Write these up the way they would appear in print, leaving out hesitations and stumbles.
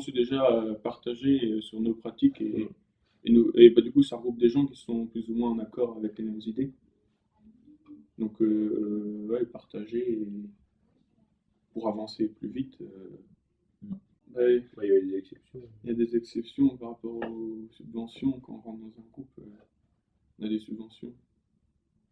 s'est déjà partagé sur nos pratiques et bah, du coup, ça regroupe des gens qui sont plus ou moins en accord avec les mêmes idées. Donc, ouais, partager pour avancer plus vite. Ouais, Ouais, il y avait des exceptions. il y a des exceptions par rapport aux subventions. Quand on rentre dans un groupe, on a des subventions.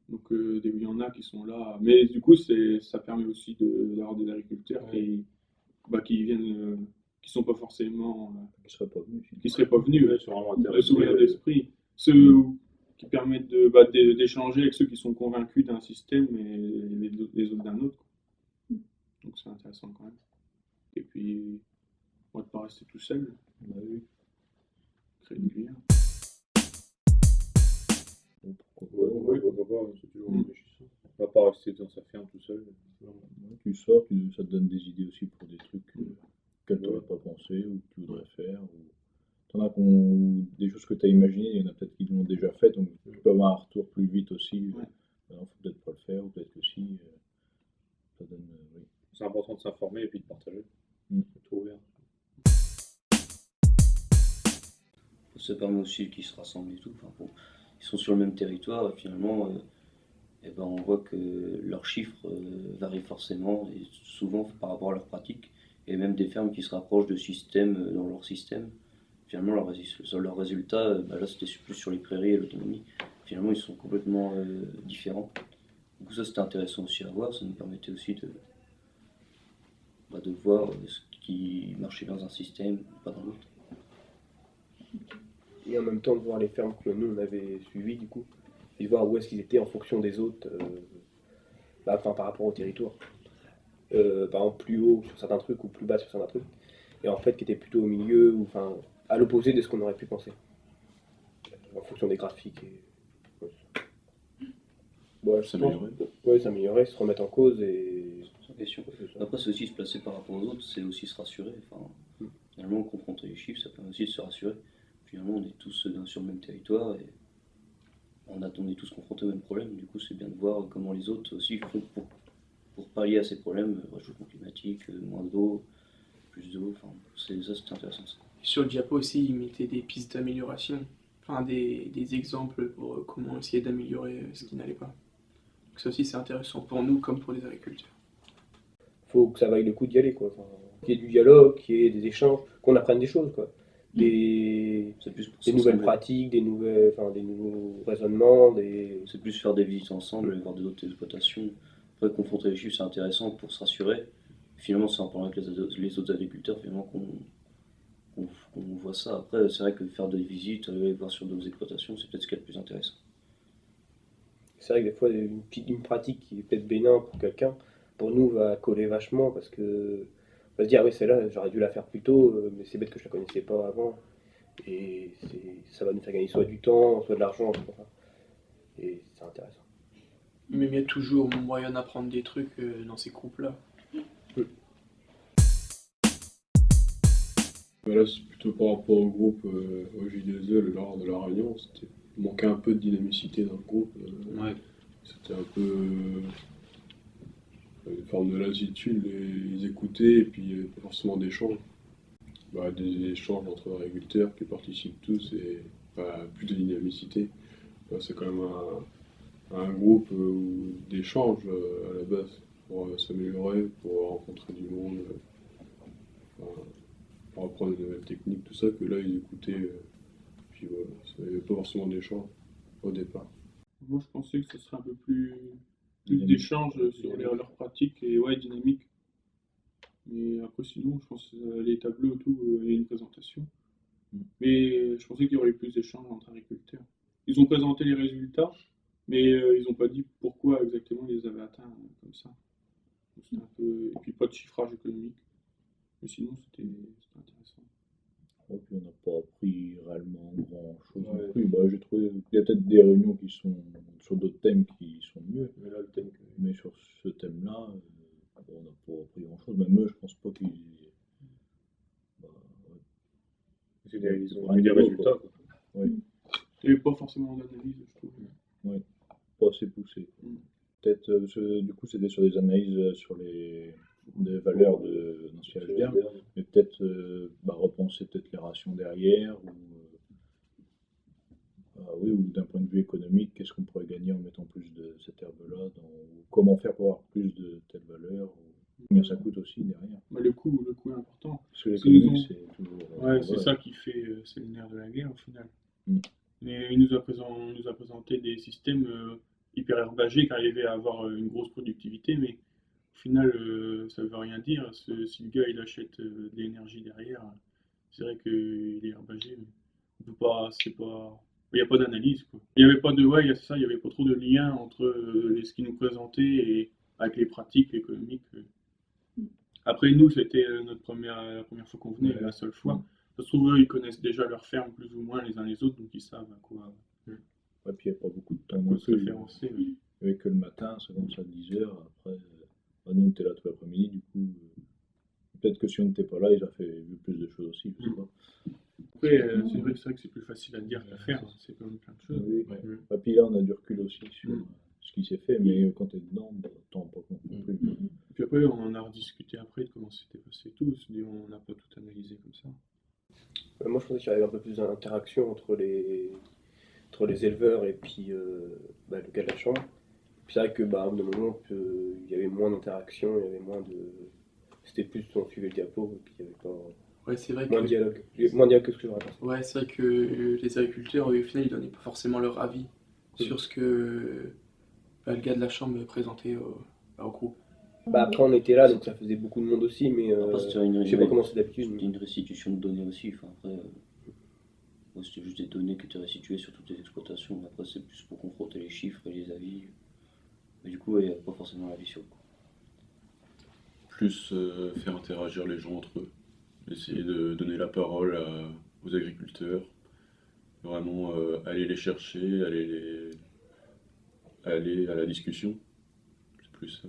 Donc, il y en a qui sont là. Mais du coup, ça permet aussi d'avoir des agriculteurs qui viennent, qui sont pas forcément, Qui serait pas venu. qui seraient pas venus, Ouais, c'est vraiment intéressant. s'ouvrir d'esprit. Ceux qui permettent d'échanger avec ceux qui sont convaincus d'un système et les autres d'un autre. Donc, c'est intéressant quand même. Et puis, moi, de pas rester tout seul, Bah oui. créer du lien. Donc, pourquoi pas, c'est toujours enrichissant. On va pas rester dans sa ferme tout seul. Ouais, tu sors, ça te donne des idées aussi pour des trucs auxquels tu n'aurais pas pensé ou que tu voudrais faire. T'en as des choses que tu as imaginées, il y en a peut-être qui l'ont déjà fait, donc tu peux avoir un retour plus vite aussi. Ouais. Il faut peut-être pas le faire, ou peut-être que si. Ça donne, oui. C'est important de s'informer et puis de partager. C'est tout ouvert. Ça permet aussi qu'ils se rassemblent et tout. Enfin, bon, ils sont sur le même territoire et finalement, eh ben, on voit que leurs chiffres varient forcément et souvent par rapport à leurs pratiques. Et même des fermes qui se rapprochent de systèmes dans leur système. Finalement, leurs résultats, bah là c'était plus sur les prairies et l'autonomie. Finalement, ils sont complètement différents. Du coup, ça c'était intéressant aussi à voir. Ça nous permettait aussi de voir ce qui marchait dans un système, pas dans l'autre. Et en même temps de voir les fermes que nous on avait suivies du coup, et de voir où est-ce qu'ils étaient en fonction des autres, par rapport au territoire. Par exemple plus haut sur certains trucs ou plus bas sur certains trucs, et en fait qui étaient plutôt au milieu, ou enfin à l'opposé de ce qu'on aurait pu penser, en fonction des graphiques. Ouais, S'améliorer. Ouais, s'améliorer, se remettre en cause et. Sans question. C'est ça. Après, c'est aussi se placer par rapport aux autres, c'est aussi se rassurer. Enfin, finalement, confronter les chiffres, ça permet aussi de se rassurer. Finalement, on est tous sur le même territoire et on est tous confrontés au même problème. Du coup, c'est bien de voir comment les autres aussi font pour pallier à ces problèmes, réchauffement climatique, moins d'eau, plus d'eau. Enfin, ça, c'est intéressant. Ça. Sur le diapo aussi, ils mettaient des pistes d'amélioration, enfin des exemples pour comment essayer d'améliorer ce qui n'allait pas. Donc ça aussi, c'est intéressant pour nous comme pour les agriculteurs. Faut que ça vaille le coup d'y aller, quoi. Enfin, qu'il y ait du dialogue, qu'il y ait des échanges, qu'on apprenne des choses, quoi. Des nouvelles pratiques, des nouveaux raisonnements, C'est plus faire des visites ensemble, aller voir d'autres exploitations. Après, confronter les chiffres, c'est intéressant pour se rassurer. Finalement, c'est en parlant avec les autres agriculteurs finalement, qu'on voit ça. Après, c'est vrai que faire des visites, aller voir sur d'autres exploitations, c'est peut-être ce qu'il y a de plus intéressant. C'est vrai que des fois, une pratique qui est peut-être bénin pour quelqu'un, pour nous, va coller vachement parce que on va se dire, ah oui, celle-là, j'aurais dû la faire plus tôt, mais c'est bête que je la connaissais pas avant. Et ça va nous faire gagner soit du temps, soit de l'argent, etc. Et c'est intéressant. Mais il y a toujours moyen d'apprendre des trucs dans ces groupes-là. Là, c'est plutôt par rapport au groupe, au J2E, lors de la réunion. Il manquait un peu de dynamicité dans le groupe. Ouais. C'était un peu une forme de lassitude. Ils écoutaient et puis pas forcément d'échanges. Des échanges entre agriculteurs qui participent tous et plus de dynamicité. C'est quand même un groupe d'échanges à la base pour s'améliorer, pour rencontrer du monde. Pour apprendre de nouvelles techniques, tout ça, que là ils écoutaient, puis voilà, il n'y avait pas forcément d'échange au départ. Moi je pensais que ce serait un peu plus d'échanges sur leurs pratiques et ouais, dynamique. Mais après sinon, je pense que les tableaux, tout, il y a une présentation. Mais je pensais qu'il y aurait plus d'échanges entre agriculteurs. Ils ont présenté les résultats, mais ils n'ont pas dit pourquoi exactement ils les avaient atteints comme ça. Donc, c'était un peu... Et puis pas de chiffrage économique. Mais sinon, c'était intéressant. Et puis on n'a pas appris réellement grand chose non plus. J'ai trouvé qu'il y a peut-être des réunions qui sont sur d'autres thèmes qui sont mieux. Mais sur ce thème-là, on n'a pas appris grand chose. Même eux, je pense pas qu'ils. Ils ont eu des résultats. Oui. Il n'y avait pas forcément d'analyse, je trouve. Oui, pas assez poussé. Peut-être, du coup, c'était sur des analyses sur des valeurs d'ancien HDR, mais peut-être repenser peut-être les rations derrière, oui, ou d'un point de vue économique, qu'est-ce qu'on pourrait gagner en mettant plus de cette herbe-là, ou comment faire pour avoir plus de telle valeur, ou combien ça coûte aussi derrière. Bah, le coût est important. Parce que Parce qu'ils nous l'économique, ont- c'est toujours. Ouais, c'est ça qui fait, c'est le nerf de la guerre au final. Mm. Mais on nous a présenté des systèmes hyper herbagés qui arrivaient à avoir une grosse productivité, mais au final, ça veut rien dire. Si le gars il achète de l'énergie derrière, c'est vrai qu'il est herbagé, mais on peut pas, c'est pas, il n'y a pas d'analyse, quoi. Il y avait pas de, ouais, il y a ça, il y avait pas trop de lien entre ce qu'ils nous présentaient et avec les pratiques économiques. Après, nous, c'était la première fois qu'on venait, Ouais. la seule fois. Ça se trouve, eux, ils connaissent déjà leur ferme plus ou moins les uns les autres, donc ils savent à quoi, Ouais, puis il n'y a pas beaucoup de à temps quoi non se plus. référencer. Il n'y avait que le matin, ça commence à 10h. Après, nous, on était là tout l'après-midi, du coup. Peut-être que si on n'était pas là, ils auraient vu plus de choses aussi, je sais pas. Après, c'est vrai que c'est plus facile à dire qu'à faire, c'est quand même plein de choses. Oui. Ouais. Et puis là, on a du recul aussi sur Mm. ce qui s'est fait, mais quand tu es dedans, t'en rends pas compte non plus. Puis après, on en a rediscuté après de comment c'était passé et tout. On s'est dit, on n'a pas tout analysé comme ça. Moi, je pensais qu'il y avait un peu plus d'interaction entre les éleveurs et puis le gars de la chambre. Puis c'est vrai que au bout d'un moment, il y avait moins d'interaction, il y avait moins de. C'était plus on suivait le diapo et puis il y avait pas. Ouais, c'est vrai Moins de que, dialogue. Moins de dialogue que ce que j'aurais pensé. ouais, c'est vrai que les agriculteurs, au final, ils donnaient pas forcément leur avis sur ce que le gars de la chambre présentait au groupe. Après, on était là, donc ça faisait beaucoup de monde aussi, mais Après, c'était je sais pas comment c'est d'habitude. c'était une restitution de données aussi. Enfin, après, moi, c'était juste des données qui étaient restituées sur toutes les exploitations. Après, c'est plus pour confronter les chiffres et les avis. Mais du coup, il n'y a pas forcément l'avis sur le coup. Plus faire interagir les gens entre eux, essayer de donner la parole aux agriculteurs, vraiment aller les chercher, aller à la discussion, c'est plus ça.